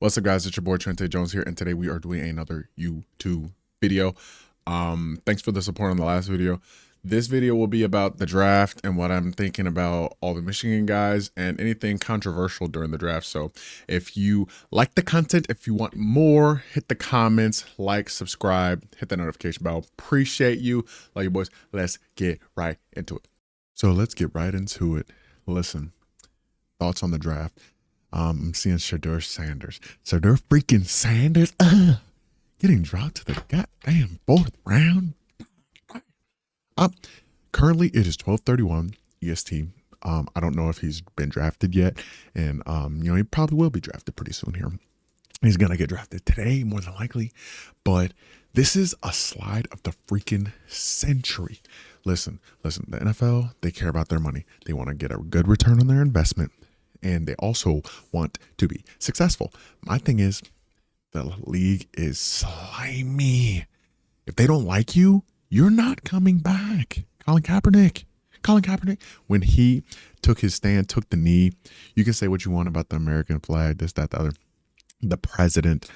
What's up, guys? It's your boy Trente Jones here, and today we are doing another YouTube video. Thanks for the support on the last video. This video will be about the draft and what I'm thinking about all the Michigan guys and anything controversial during the draft. So if you like the content, if you want more, hit the comments, like, subscribe, hit the notification bell. Appreciate you. Love you, boys. Let's get right into it. So let's get right into it. Listen, thoughts on the draft. I'm seeing Shedeur freaking Sanders, getting dropped to the goddamn fourth round. Currently it is 12:31 EST. I don't know if he's been drafted yet, and he probably will be drafted pretty soon here. He's gonna get drafted today, more than likely, but this is a slide of the freaking century. Listen, the NFL, they care about their money. They want to get a good return on their investment, and they also want to be successful. My thing is, the league is slimy. If they don't like you, you're not coming back. Colin Kaepernick, when he took his stand, took the knee, you can say what you want about the American flag, this, that, the other. The president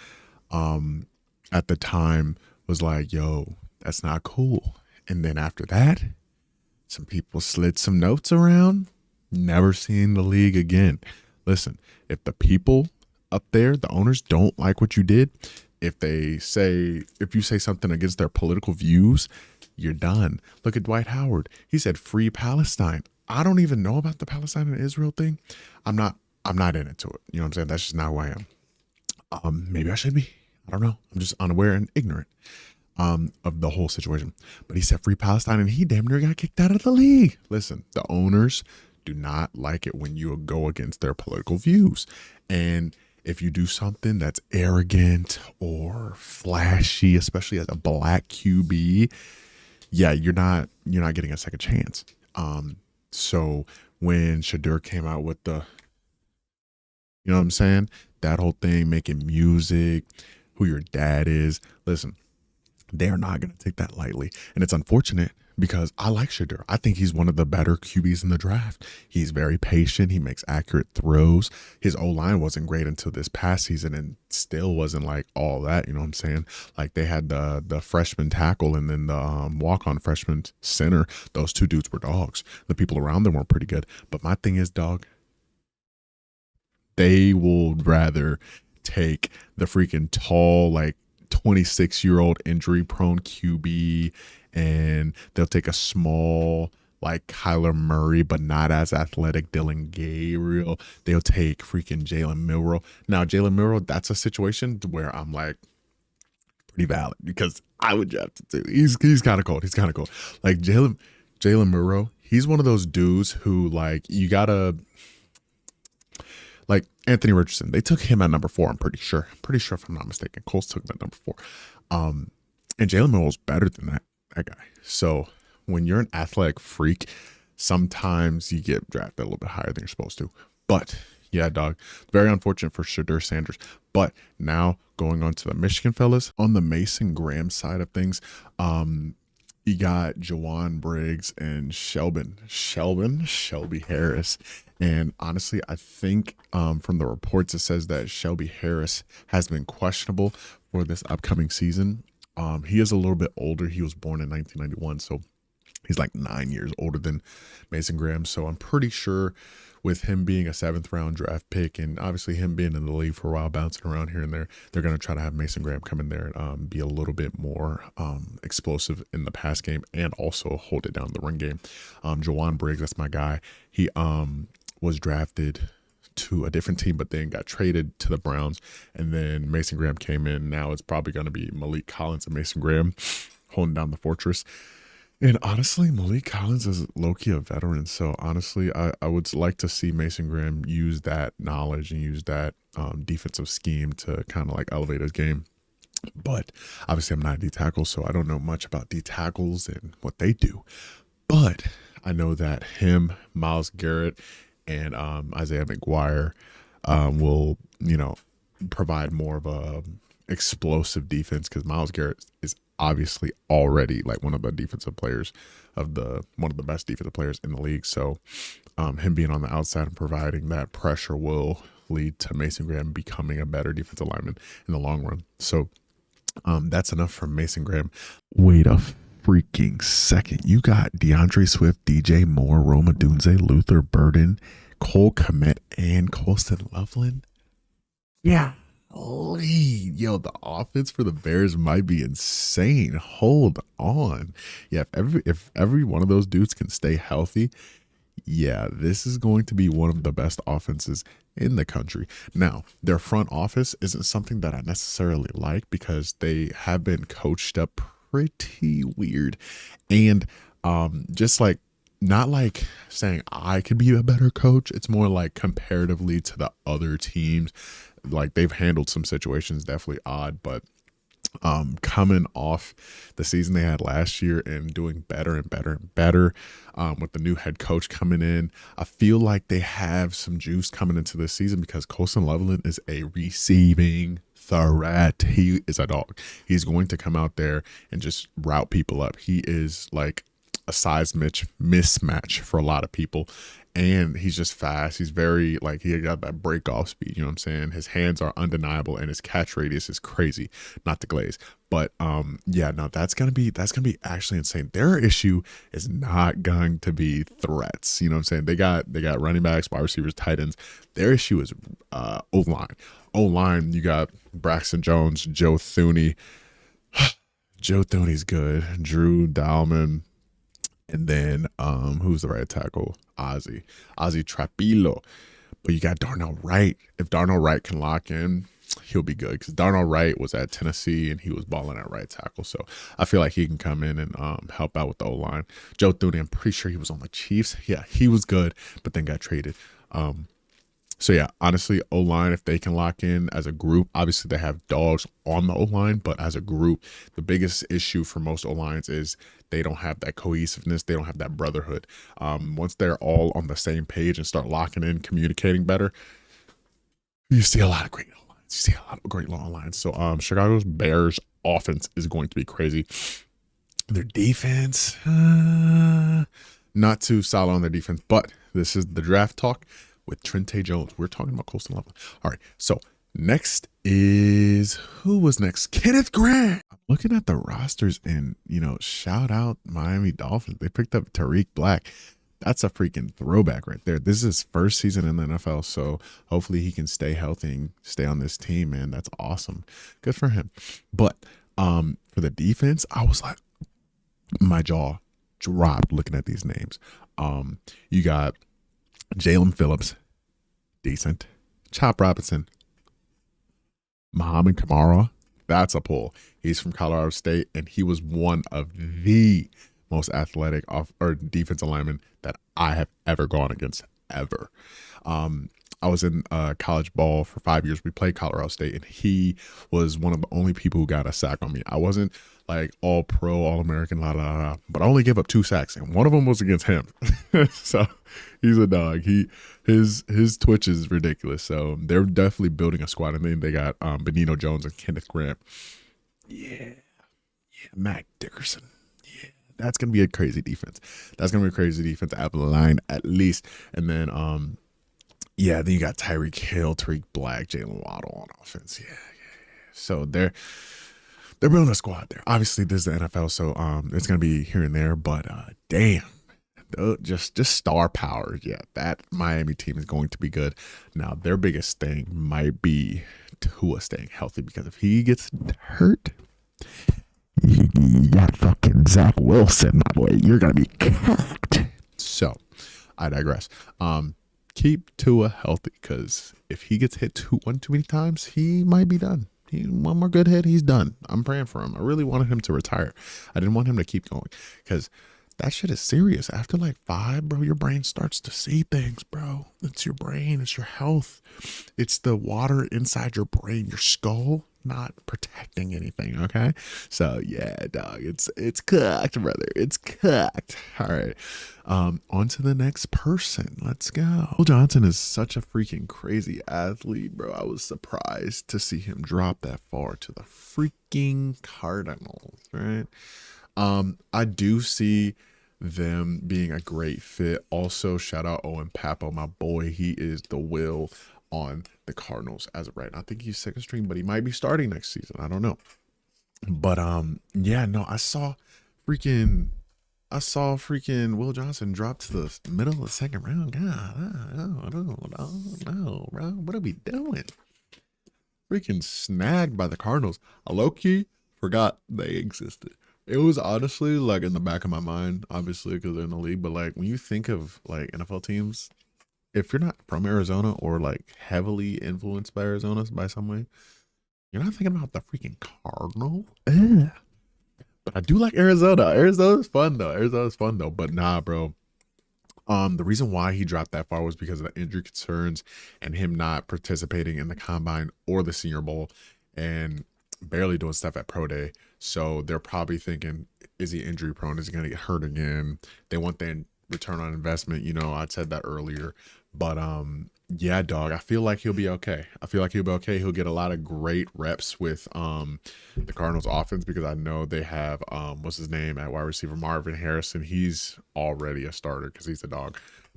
at the time was like, yo, that's not cool. And then after that, some people slid some notes around. Never seen the league again. Listen, if the people up there, the owners, don't like what you did, if you say something against their political views, you're done. Look at Dwight Howard. He said free Palestine. I don't even know about the Palestine and Israel thing. I'm not into it. You know what I'm saying? That's just not who I am. Maybe I should be. I don't know. I'm just unaware and ignorant of the whole situation. But he said free Palestine, and he damn near got kicked out of the league. Listen, the owners do not like it when you go against their political views. And if you do something that's arrogant or flashy, especially as a black QB, yeah, you're not getting a second chance. So when Shedeur came out with the, you know what I'm saying, that whole thing, making music, who your dad is, listen, they're not going to take that lightly. And it's unfortunate because I like Shedeur. I think he's one of the better QBs in the draft. He's very patient. He makes accurate throws. His O-line wasn't great until this past season and still wasn't like all that, you know what I'm saying? Like they had the freshman tackle and then the walk-on freshman center. Those two dudes were dogs. The people around them were pretty good. But my thing is, dog, they will rather take the freaking tall, like 26-year-old injury-prone QB, and they'll take a small, like Kyler Murray, but not as athletic, Dylan Gabriel. They'll take freaking Jalen Milroe. Now, Jalen Milroe, that's a situation where I'm like, pretty valid because I would draft it too. He's kind of cold. Like Jalen Milroe, he's one of those dudes who, like, you gotta, like Anthony Richardson, they took him at number 4. I'm pretty sure if I'm not mistaken. Colts took him at number 4. And Jalen Milroe's better than that guy. So when you're an athletic freak, sometimes you get drafted a little bit higher than you're supposed to. But yeah, dog, very unfortunate for Shedeur Sanders. But now going on to the Michigan fellas, on the Mason Graham side of things, you got Jawan Briggs and Shelby Harris. And honestly, I think from the reports, it says that Shelby Harris has been questionable for this upcoming season. He is a little bit older. He was born in 1991, so he's like 9 years older than Mason Graham. So I'm pretty sure with him being a 7th round draft pick and obviously him being in the league for a while, bouncing around here and there, they're going to try to have Mason Graham come in there and be a little bit more explosive in the pass game and also hold it down in the run game. Jawan Briggs, that's my guy. He was drafted to a different team, but then got traded to the Browns, and then Mason Graham came in. Now it's probably going to be Malik Collins and Mason Graham holding down the fortress. And honestly, Malik Collins is low-key a veteran, so honestly, I would like to see Mason Graham use that knowledge and use that defensive scheme to kind of like elevate his game. But obviously, I'm not a D tackle, so I don't know much about D tackles and what they do. But I know that him, Myles Garrett, and Isaiah McGuire will, provide more of a explosive defense because Myles Garrett is obviously already like one of the best defensive players in the league. So him being on the outside and providing that pressure will lead to Mason Graham becoming a better defensive lineman in the long run. So that's enough from Mason Graham. Wait a freaking second. You got DeAndre Swift, DJ Moore, Roma Dunze, Luther Burden, Cole Kmet, and Colston Loveland. Yeah. Yo, the offense for the Bears might be insane. Hold on. Yeah, if every one of those dudes can stay healthy, yeah, this is going to be one of the best offenses in the country. Now, their front office isn't something that I necessarily like because they have been coached up pretty weird. And just like not like saying I could be a better coach. It's more like comparatively to the other teams. Like they've handled some situations definitely odd, but coming off the season they had last year and doing better and better and better with the new head coach coming in, I feel like they have some juice coming into this season because Colston Loveland is a receiving threat. He is a dog. He's going to come out there and just route people up. He is like a size mismatch for a lot of people. And he's just fast. He's very like he got that break off speed. You know what I'm saying? His hands are undeniable, and his catch radius is crazy. Not the glaze, but yeah, no, that's gonna be actually insane. Their issue is not going to be threats. You know what I'm saying? They got running backs, wide receivers, tight ends. Their issue is O line. O line. You got Braxton Jones, Joe Thuney. Joe Thuney's good. Drew Dalman. And then who's the right tackle? Ozzy Trapilo. But you got Darnell Wright. If Darnell Wright can lock in, he'll be good because Darnell Wright was at Tennessee and he was balling at right tackle. So I feel like he can come in and help out with the O-line. Joe Thuney, I'm pretty sure he was on the Chiefs. Yeah, he was good, but then got traded. So yeah, honestly, O-line, if they can lock in as a group, obviously they have dogs on the O-line, but as a group, the biggest issue for most O-lines is they don't have that cohesiveness. They don't have that brotherhood. Once they're all on the same page and start locking in, communicating better, you see a lot of great O-lines. You see a lot of great long lines. So Chicago's Bears offense is going to be crazy. Their defense, not too solid on their defense, but this is the draft talk with Trente Jones. We're talking about Colston Loveland. All right, so next is who was next? Kenneth Grant. I'm looking at the rosters and shout out Miami Dolphins. They picked up Tariq Black. That's a freaking throwback right there. This is his first season in the NFL, so hopefully he can stay healthy and stay on this team, man. That's awesome. Good for him. But for the defense, I was like, my jaw dropped looking at these names. You got Jalen Phillips, decent. Chop Robinson, Muhammad Kamara, that's a pull. He's from Colorado State, and he was one of the most athletic defensive linemen that I have ever gone against, ever. I was in college ball for 5 years. We played Colorado State, and he was one of the only people who got a sack on me. I wasn't like all pro, all American, but I only gave up 2 sacks, and one of them was against him. So he's a dog. His twitch is ridiculous. So they're definitely building a squad, and then they got Benito Jones and Kenneth Grant. Yeah, Mac Dickerson. Yeah, that's gonna be a crazy defense. That's gonna be a crazy defense at the line at least, and then yeah, then you got Tyreek Hill, Tariq Black, Jalen Waddle on offense. Yeah. So they're building a squad there. Obviously, this is the NFL, so it's gonna be here and there. But damn, just star power. Yeah, that Miami team is going to be good. Now their biggest thing might be Tua staying healthy because if he gets hurt, that fucking Zach Wilson, my boy, you're gonna be cooked. So I digress. Keep Tua healthy because if he gets hit one too many times, he might be done. One more good hit, he's done. I'm praying for him. I really wanted him to retire. I didn't want him to keep going because that shit is serious. After like 5, bro, your brain starts to see things, bro. It's your brain. It's your health. It's the water inside your brain, your skull, not protecting anything, okay? So, yeah, dog, it's cooked, brother. It's cooked. All right. On to the next person. Let's go. Will Johnson is such a freaking crazy athlete, bro. I was surprised to see him drop that far to the freaking Cardinals, right? I do see them being a great fit. Also, shout out Owen Papo, my boy. He is the will on the Cardinals as of right now. I think he's second string, but he might be starting next season. I don't know. But yeah, no, freaking I saw freaking Will Johnson drop to the middle of the second round. God, no, bro. What are we doing? Freaking snagged by the Cardinals. I low key forgot they existed. It was honestly like in the back of my mind, obviously, because they're in the league. But like when you think of like NFL teams, if you're not from Arizona or like heavily influenced by Arizona by some way, you're not thinking about the freaking Cardinal. Yeah. But I do like Arizona. Arizona's fun though. Arizona's fun though. But nah, bro. The reason why he dropped that far was because of the injury concerns and him not participating in the combine or the Senior Bowl and barely doing stuff at Pro Day. So they're probably thinking, is he injury prone? Is he going to get hurt again? They want their return on investment. You know, I said that earlier, but yeah, dog, I feel like he'll be okay. I feel like he'll be okay. He'll get a lot of great reps with the Cardinals offense because I know they have what's his name at wide receiver, Marvin Harrison. He's already a starter because he's a dog.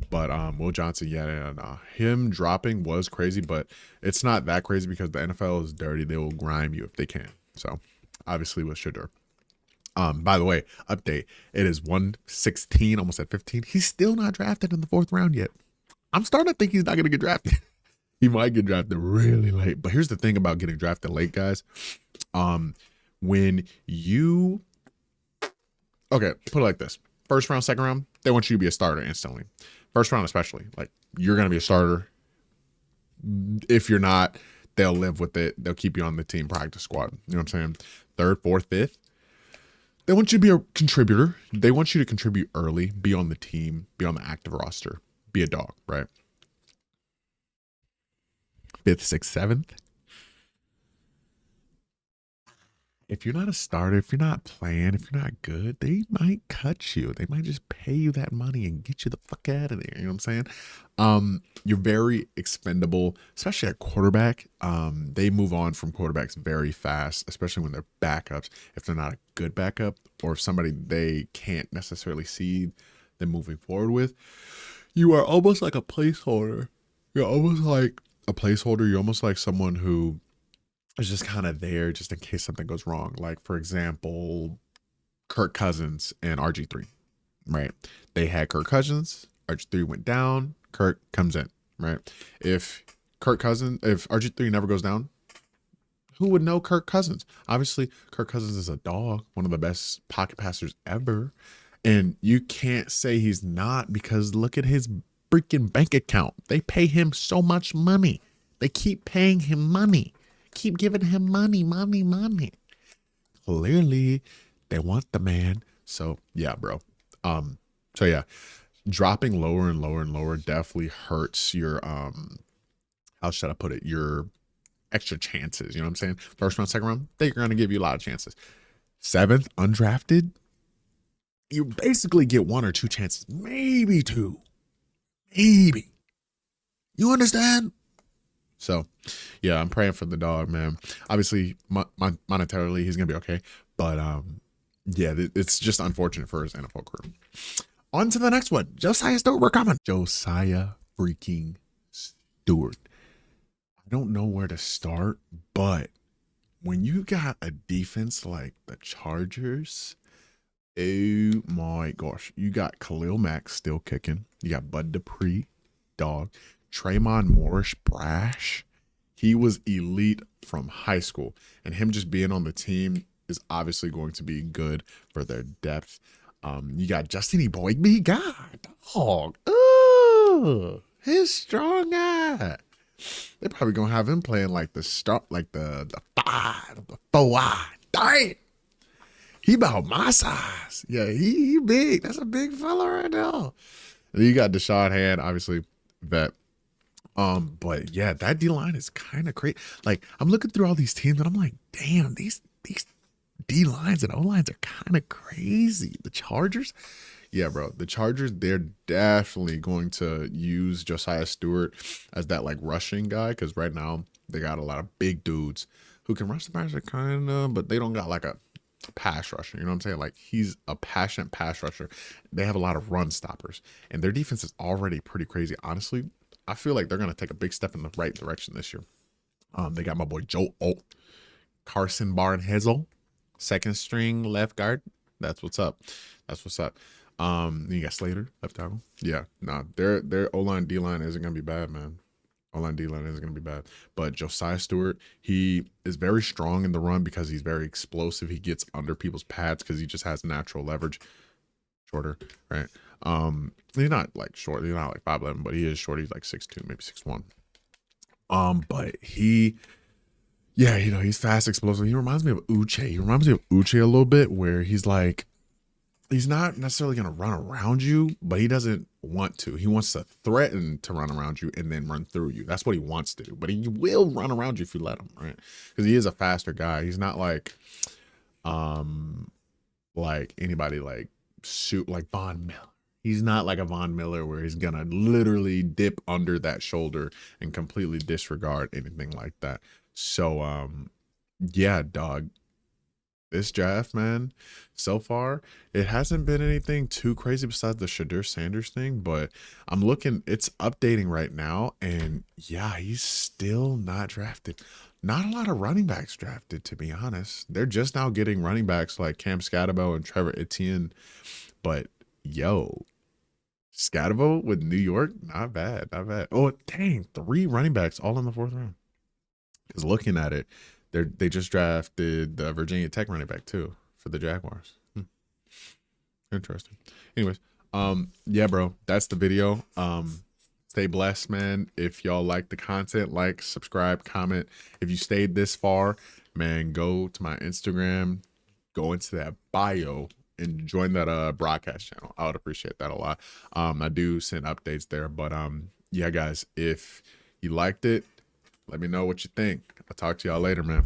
But Will Johnson, yeah, and him dropping was crazy, but it's not that crazy because the NFL is dirty. They will grime you if they can. So obviously with Shedeur. By the way, update. It is 116, almost at 15. He's still not drafted in the fourth round yet. I'm starting to think he's not going to get drafted. He might get drafted really late. But here's the thing about getting drafted late, guys. When you okay, put it like this: first round, second round, they want you to be a starter instantly. First round, especially, like you're going to be a starter. If you're not, they'll live with it. They'll keep you on the team practice squad. You know what I'm saying? Third, fourth, fifth. They want you to be a contributor. They want you to contribute early, be on the team, be on the active roster, be a dog, right? Fifth, sixth, seventh. If you're not a starter, if you're not playing, if you're not good, they might cut you. They might just pay you that money and get you the fuck out of there. You know what I'm saying? You're very expendable, especially at quarterback. They move on from quarterbacks very fast, especially when they're backups. If they're not a good backup or if somebody they can't necessarily see them moving forward with, you are almost like a placeholder. You're almost like a placeholder. You're almost like someone who is just kind of there just in case something goes wrong. Like, for example, Kirk Cousins and RG3, right? They had Kirk Cousins, RG3 went down, Kirk comes in, right? If if RG3 never goes down, who would know Kirk Cousins? Obviously, Kirk Cousins is a dog, one of the best pocket passers ever. And you can't say he's not because look at his freaking bank account. They pay him so much money. They keep paying him money. Keep giving him money, money, money. Clearly, they want the man. So yeah, bro. So yeah, dropping lower and lower and lower definitely hurts your how should I put it? Your extra chances. You know what I'm saying? First round, second round, they're gonna give you a lot of chances. Seventh, undrafted, you basically get one or two chances, maybe two, maybe. You understand? So, yeah, I'm praying for the dog, man. Obviously, monetarily, he's gonna be okay, but yeah, it's just unfortunate for his NFL career. On to the next one, Josiah Stewart. We're coming. Josiah freaking Stewart. I don't know where to start, but when you got a defense like the Chargers, oh my gosh, you got Khalil Mack still kicking. You got Bud Dupree, dog. Tremont Morris, brash. He was elite from high school, and him just being on the team is obviously going to be good for their depth. You got Justin Eboigbe, God, dog. Ooh, his strong eye. They're probably gonna have him playing like the start, like the five, the four wide. Dang, he about my size. Yeah, he big. That's a big fella right now. And you got Deshaun Hand, obviously vet. But yeah, that D line is kind of crazy. Like I'm looking through all these teams and I'm like, damn, these D lines and O lines are kind of crazy. The Chargers, yeah, bro. The Chargers, they're definitely going to use Josiah Stewart as that like rushing guy because right now they got a lot of big dudes who can rush the passer kind of, but they don't got like a pass rusher. You know what I'm saying? Like he's a passionate pass rusher. They have a lot of run stoppers, and their defense is already pretty crazy. Honestly, I feel like they're gonna take a big step in the right direction this year. They got my boy Joe Alt, Carson Barnhizzle, second string left guard. That's what's up. That's what's up. You got Slater, left tackle. Yeah, nah, their O line D line isn't gonna be bad, man. O line D line isn't gonna be bad. But Josiah Stewart, he is very strong in the run because he's very explosive. He gets under people's pads because he just has natural leverage. Shorter, right? He's not like short. He's not like 5'11", but he is short. He's like 6'2", maybe 6'1". But yeah, he's fast, explosive. He reminds me of Uche. He reminds me of Uche a little bit, where he's like, he's not necessarily going to run around you, but he doesn't want to. He wants to threaten to run around you and then run through you. That's what he wants to do. But he will run around you if you let him, right? Because he is a faster guy. He's not like anybody like shoot like Von Miller. He's not like a Von Miller where he's gonna literally dip under that shoulder and completely disregard anything like that. So yeah, dog. This draft, man, so far, it hasn't been anything too crazy besides the Shedeur Sanders thing, but I'm looking, it's updating right now, and yeah, he's still not drafted. Not a lot of running backs drafted, to be honest. They're just now getting running backs like Cam Scatabo and Trevor Etienne, but yo, Scatabo with New York, not bad, not bad. Oh, dang, 3 running backs all in the 4th round. Because looking at it, they just drafted the Virginia Tech running back too for the Jaguars. Interesting. Anyways, yeah, bro, that's the video. Stay blessed, man. If y'all like the content, like, subscribe, comment. If you stayed this far, man, go to my Instagram, go into that bio and join that broadcast channel. I would appreciate that a lot. I do send updates there, but yeah, guys, if you liked it, let me know what you think. I'll talk to y'all later, man.